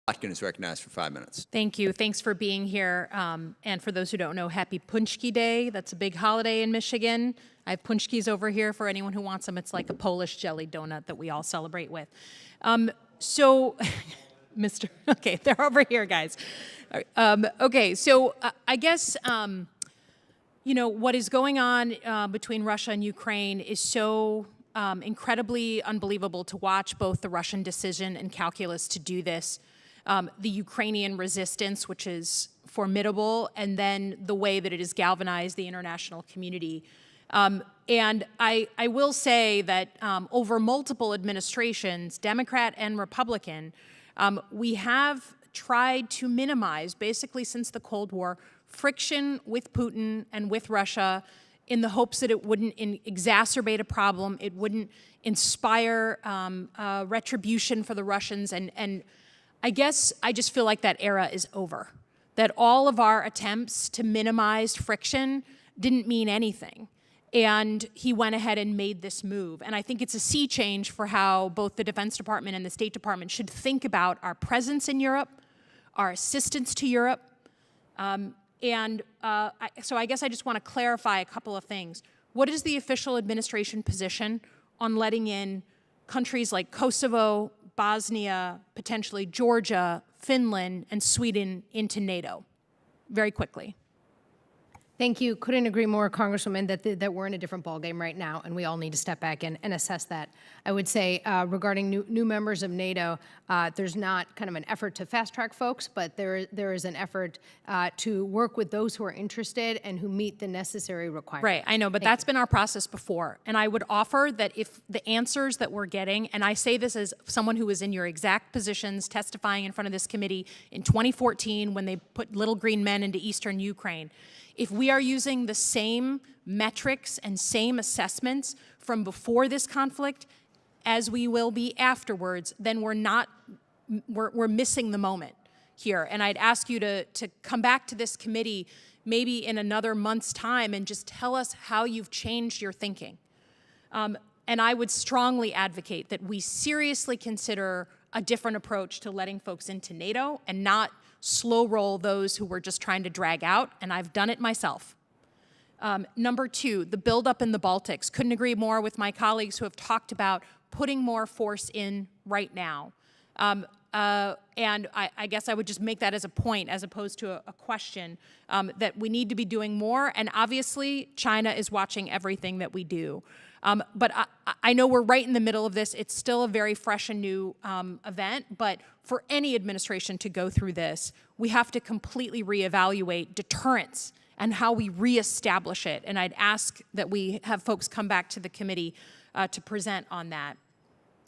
Slotkin is recognized for 5 minutes. Thank you. Thanks for being here. And for those who don't know, happy Punchki Day. That's a big holiday in Michigan. I have punchkis over here for anyone who wants them. It's like a Polish jelly donut that we all celebrate with. Okay, they're over here, guys. Okay, so I guess, what is going on between Russia and Ukraine is so incredibly unbelievable to watch, both the Russian decision and calculus to do this, the Ukrainian resistance, which is formidable, and then the way that it has galvanized the international community. And I will say that over multiple administrations, Democrat and Republican, we have tried to minimize, basically since the Cold War, friction with Putin and with Russia in the hopes that it wouldn't exacerbate a problem, it wouldn't inspire retribution for the Russians. And I guess I just feel like that era is over, that all of our attempts to minimize friction didn't mean anything. And he went ahead and made this move. And I think it's a sea change for how both the Defense Department and the State Department should think about our presence in Europe, our assistance to Europe. So I guess I just want to clarify a couple of things. What is the official administration position on letting in countries like Kosovo, Bosnia, potentially Georgia, Finland, and Sweden into NATO? Very quickly. Thank you. Couldn't agree more, Congresswoman, that we're in a different ballgame right now, and we all need to step back and assess that. I would say regarding new members of NATO, there's not kind of an effort to fast-track folks, but there is an effort to work with those who are interested and who meet the necessary requirements. Right, I know, but that's been our process before. And I would offer that if the answers that we're getting, and I say this as someone who was in your exact positions testifying in front of this committee in 2014 when they put little green men into eastern Ukraine, if we are using the same metrics and same assessments from before this conflict as we will be afterwards, then we're missing the moment here. And I'd ask you to come back to this committee maybe in another month's time and just tell us how you've changed your thinking. And I would strongly advocate that we seriously consider a different approach to letting folks into NATO and not slow roll those who we're just trying to drag out, and I've done it myself. Number two, the buildup in the Baltics. Couldn't agree more with my colleagues who have talked about putting more force in right now. And I guess I would just make that as a point as opposed to a question, that we need to be doing more, and obviously China is watching everything that we do. But I know we're right in the middle of this. It's still a very fresh and new event, but for any administration to go through this, we have to completely reevaluate deterrence and how we reestablish it. And I'd ask that we have folks come back to the committee to present on that.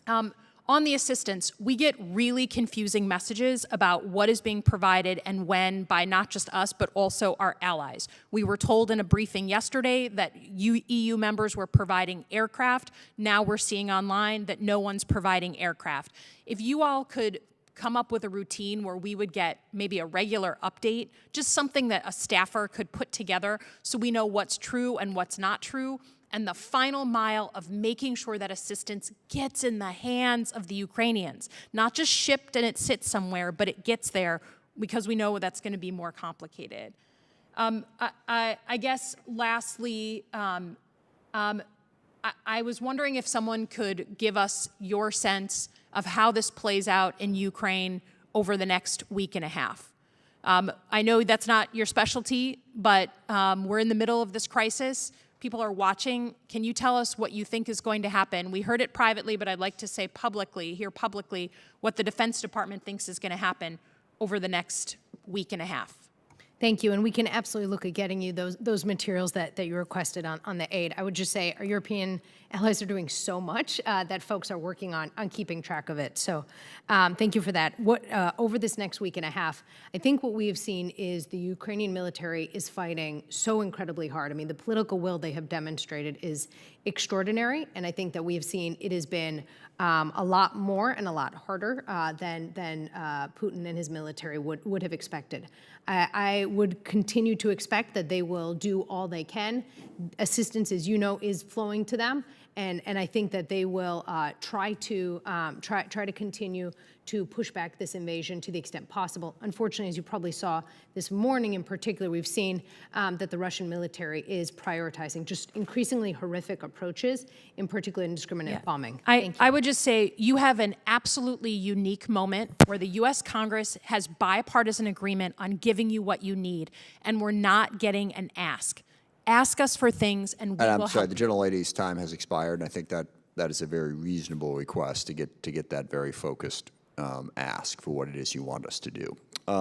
On the assistance, we get really confusing messages about what is being provided and when by not just us, but also our allies. We were told in a briefing yesterday that EU members were providing aircraft. Now we're seeing online that no one's providing aircraft. If you all could come up with a routine where we would get maybe a regular update, just something that a staffer could put together so we know what's true and what's not true, and the final mile of making sure that assistance gets in the hands of the Ukrainians, not just shipped and it sits somewhere, but it gets there, because we know that's going to be more complicated. I guess lastly, I was wondering if someone could give us your sense of how this plays out in Ukraine over the next week and a half. I know that's not your specialty, but we're in the middle of this crisis. People are watching. Can you tell us what you think is going to happen? We heard it privately, but I'd like to say publicly, what the Defense Department thinks is going to happen over the next week and a half. Thank you, and we can absolutely look at getting you those materials that you requested on the aid. I would just say our European allies are doing so much that folks are working on keeping track of it. So thank you for that. Over this next week and a half, I think what we have seen is the Ukrainian military is fighting so incredibly hard. I mean, the political will they have demonstrated is extraordinary, and I think that we have seen it has been a lot more and a lot harder than Putin and his military would have expected. I would continue to expect that they will do all they can. Assistance, as you know, is flowing to them, and I think that they will try to continue to push back this invasion to the extent possible. Unfortunately, as you probably saw this morning in particular, we've seen that the Russian military is prioritizing just increasingly horrific approaches, in particular indiscriminate bombing. I would just say you have an absolutely unique moment where the U.S. Congress has bipartisan agreement on giving you what you need, and we're not getting an ask. Ask us for things, and we And will I'm sorry, help. the gentlelady's time has expired, and I think that is a very reasonable request to get that very focused ask for what it is you want us to do.